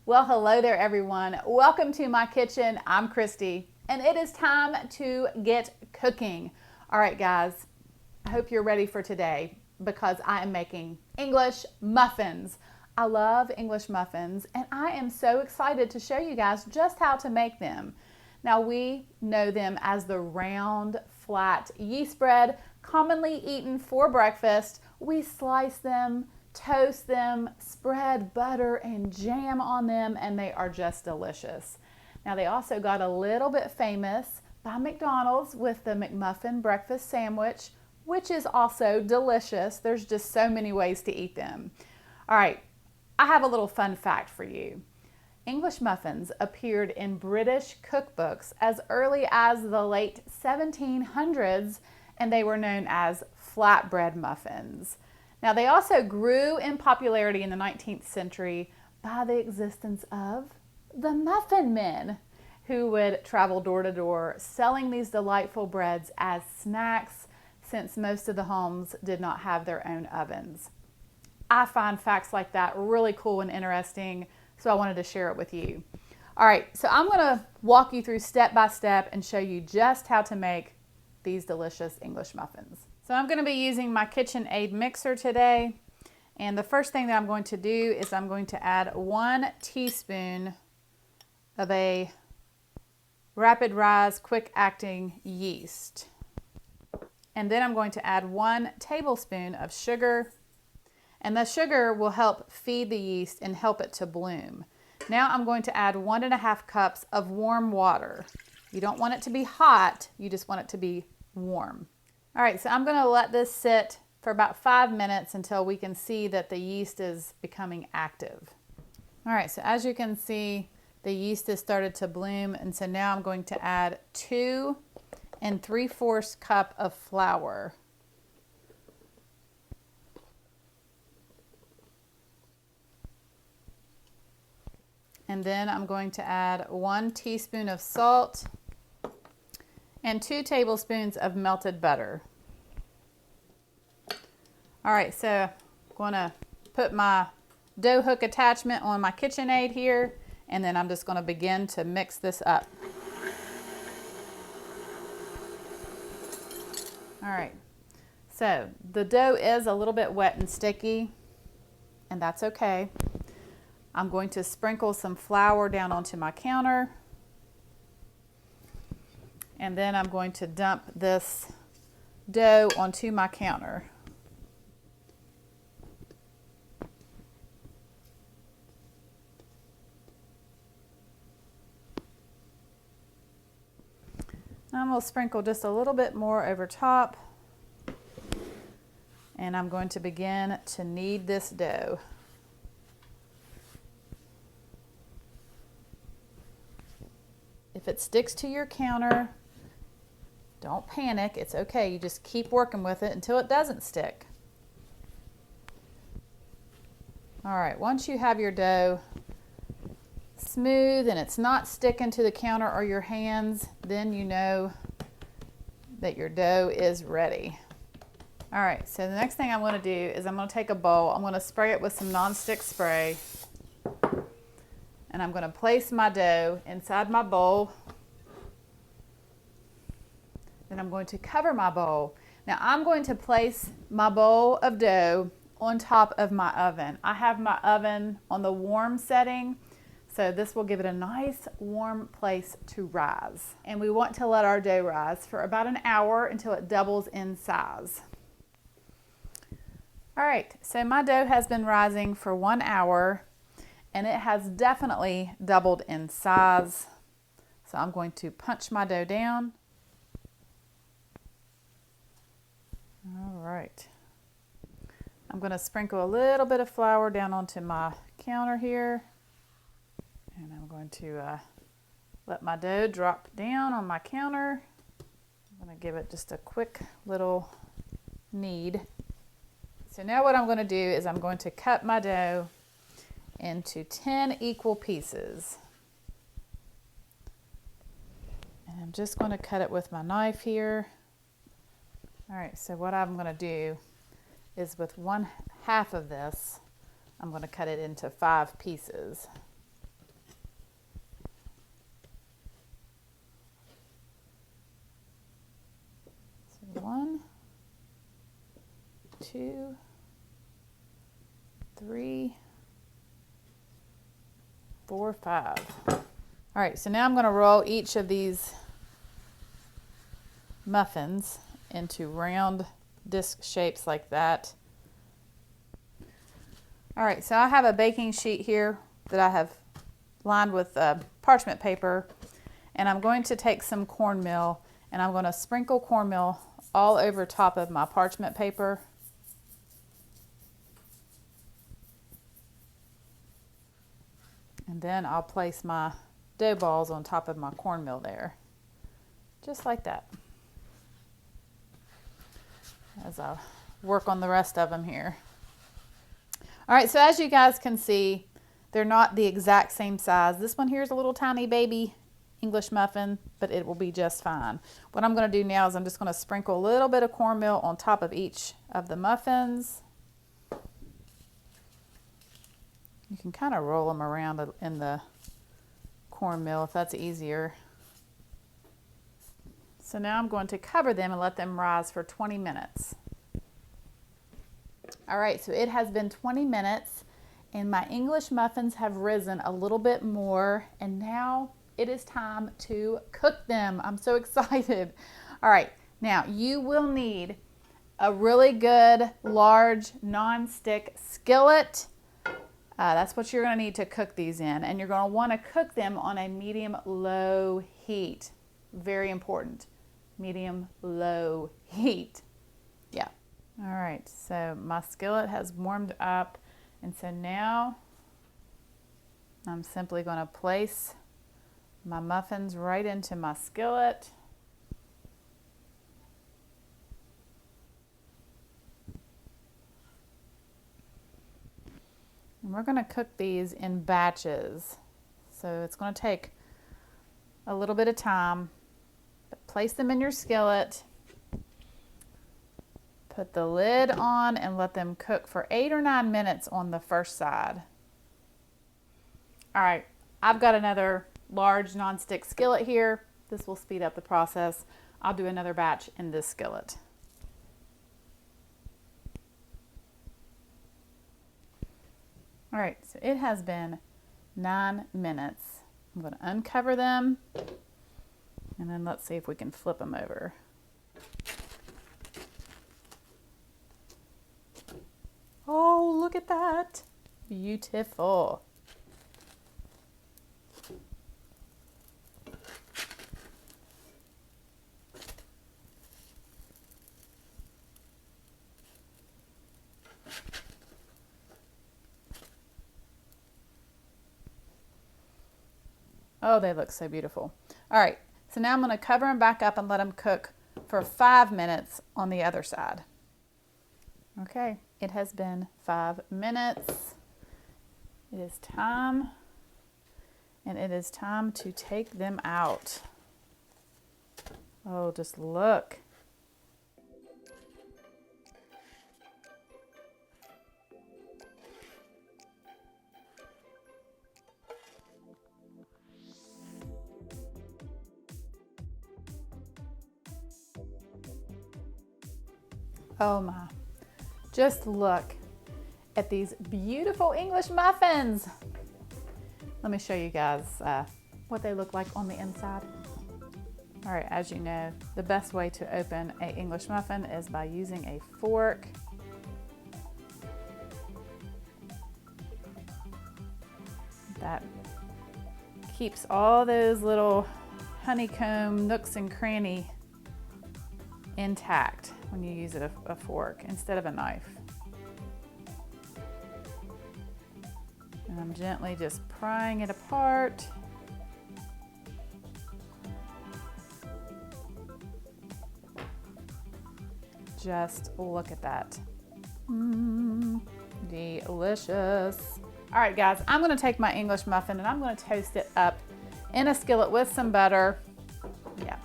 Well, hello there everyone. Welcome to my kitchen. I'm Christy, and it is time to get cooking. All right, guys, I hope you're ready for today because I am making English muffins. I love English muffins, and I am so excited to show you guys just how to make them. Now, we know them as the round, flat yeast bread, commonly eaten for breakfast. We slice them, toast them, spread butter and jam on them, and they are just delicious. Now, they also got a little bit famous by McDonald's with the McMuffin breakfast sandwich, which is also delicious. There's just so many ways to eat them. All right, I have a little fun fact for you. English muffins appeared in British cookbooks as early as the late 1700s, and they were known as flatbread muffins. Now, they also grew in popularity in the 19th century by the existence of the muffin men, who would travel door to door selling these delightful breads as snacks, since most of the homes did not have their own ovens. I find facts like that really cool and interesting, so I wanted to share it with you. All right, so I'm gonna walk you through step by step and show you just how to make these delicious English muffins. So I'm gonna be using my KitchenAid mixer today, and the first thing that I'm going to do is I'm going to add 1 teaspoon of a rapid rise, quick acting yeast. And then I'm going to add 1 tablespoon of sugar, and the sugar will help feed the yeast and help it to bloom. Now I'm going to add 1.5 cups of warm water. You don't want it to be hot, you just want it to be warm. All right, so I'm gonna let this sit for about 5 minutes until we can see that the yeast is becoming active. All right, so as you can see, the yeast has started to bloom, and so now I'm going to add 2 3/4 cup of flour. And then I'm going to add 1 teaspoon of salt and 2 tablespoons of melted butter. All right, so I'm gonna put my dough hook attachment on my KitchenAid here, and then I'm just gonna begin to mix this up. All right, so the dough is a little bit wet and sticky, and that's okay. I'm going to sprinkle some flour down onto my counter, and then I'm going to dump this dough onto my counter. I'm going to sprinkle just a little bit more over top, and I'm going to begin to knead this dough. If it sticks to your counter, don't panic, it's okay. You just keep working with it until it doesn't stick. All right, once you have your dough smooth and it's not sticking to the counter or your hands, then you know that your dough is ready. All right, so the next thing I'm gonna do is I'm gonna take a bowl, I'm gonna spray it with some nonstick spray, and I'm gonna place my dough inside my bowl. Then I'm going to cover my bowl. Now I'm going to place my bowl of dough on top of my oven. I have my oven on the warm setting, so this will give it a nice warm place to rise. And we want to let our dough rise for about an hour until it doubles in size. All right, so my dough has been rising for 1 hour, and it has definitely doubled in size. So I'm going to punch my dough down. All right. I'm going to sprinkle a little bit of flour down onto my counter here. And I'm going to let my dough drop down on my counter. I'm going to give it just a quick little knead. So now what I'm going to do is I'm going to cut my dough into 10 equal pieces. And I'm just going to cut it with my knife here. All right, so what I'm going to do is with 1/2 of this, I'm going to cut it into 5 pieces. 2, 3, 4, 5. All right, so now I'm going to roll each of these muffins into round disc shapes like that. All right, so I have a baking sheet here that I have lined with parchment paper, and I'm going to take some cornmeal and I'm going to sprinkle cornmeal all over top of my parchment paper. And then I'll place my dough balls on top of my cornmeal there, just like that, as I work on the rest of them here. All right, so as you guys can see, they're not the exact same size. This one here is a little tiny baby English muffin, but it will be just fine. What I'm going to do now is I'm just going to sprinkle a little bit of cornmeal on top of each of the muffins. You can kind of roll them around in the cornmeal if that's easier. So now I'm going to cover them and let them rise for 20 minutes. All right, so it has been 20 minutes and my English muffins have risen a little bit more, and now it is time to cook them. I'm so excited. All right, now you will need a really good large non-stick skillet. That's what you're going to need to cook these in, and you're going to want to cook them on a medium-low heat. Very important. Medium-low heat. Yeah. All right, so my skillet has warmed up, and so now I'm simply going to place my muffins right into my skillet. And we're going to cook these in batches. So it's going to take a little bit of time. But place them in your skillet. Put the lid on and let them cook for 8 or 9 minutes on the first side. All right, I've got another large non-stick skillet here. This will speed up the process. I'll do another batch in this skillet. All right, so it has been 9 minutes. I'm going to uncover them, and then let's see if we can flip them over. Oh, look at that. Beautiful. Oh, they look so beautiful. All right, so now I'm going to cover them back up and let them cook for 5 minutes on the other side. Okay, it has been 5 minutes. It is time, and it is time to take them out. Oh, just look. Oh my, just look at these beautiful English muffins. Let me show you guys what they look like on the inside. All right, as you know, the best way to open an English muffin is by using a fork. That keeps all those little honeycomb nooks and crannies intact when you use a fork instead of a knife. And I'm gently just prying it apart. Just look at that. Delicious. All right, guys, I'm gonna take my English muffin and I'm gonna toast it up in a skillet with some butter. Yeah.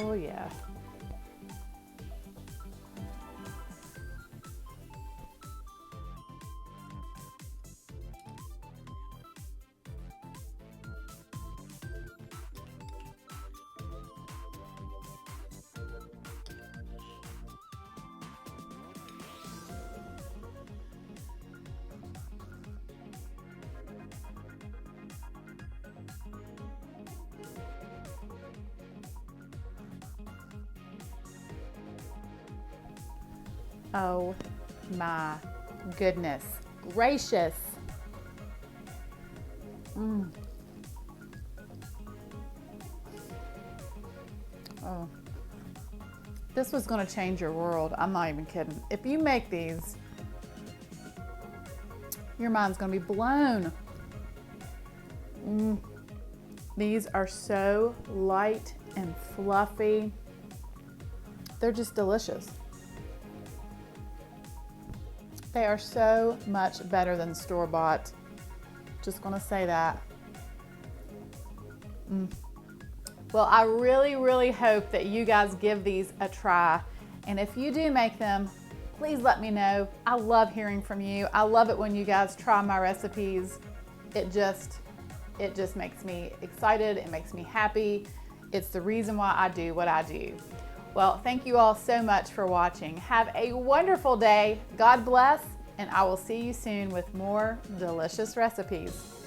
Oh yeah. Oh my goodness gracious. Oh, this was going to change your world. I'm not even kidding. If you make these, your mind's going to be blown. These are so light and fluffy. They're just delicious. They are so much better than store-bought. Just gonna say that. Well, I really, really hope that you guys give these a try. And if you do make them, please let me know. I love hearing from you. I love it when you guys try my recipes. It just makes me excited. It makes me happy. It's the reason why I do what I do. Well, thank you all so much for watching. Have a wonderful day. God bless, and I will see you soon with more delicious recipes.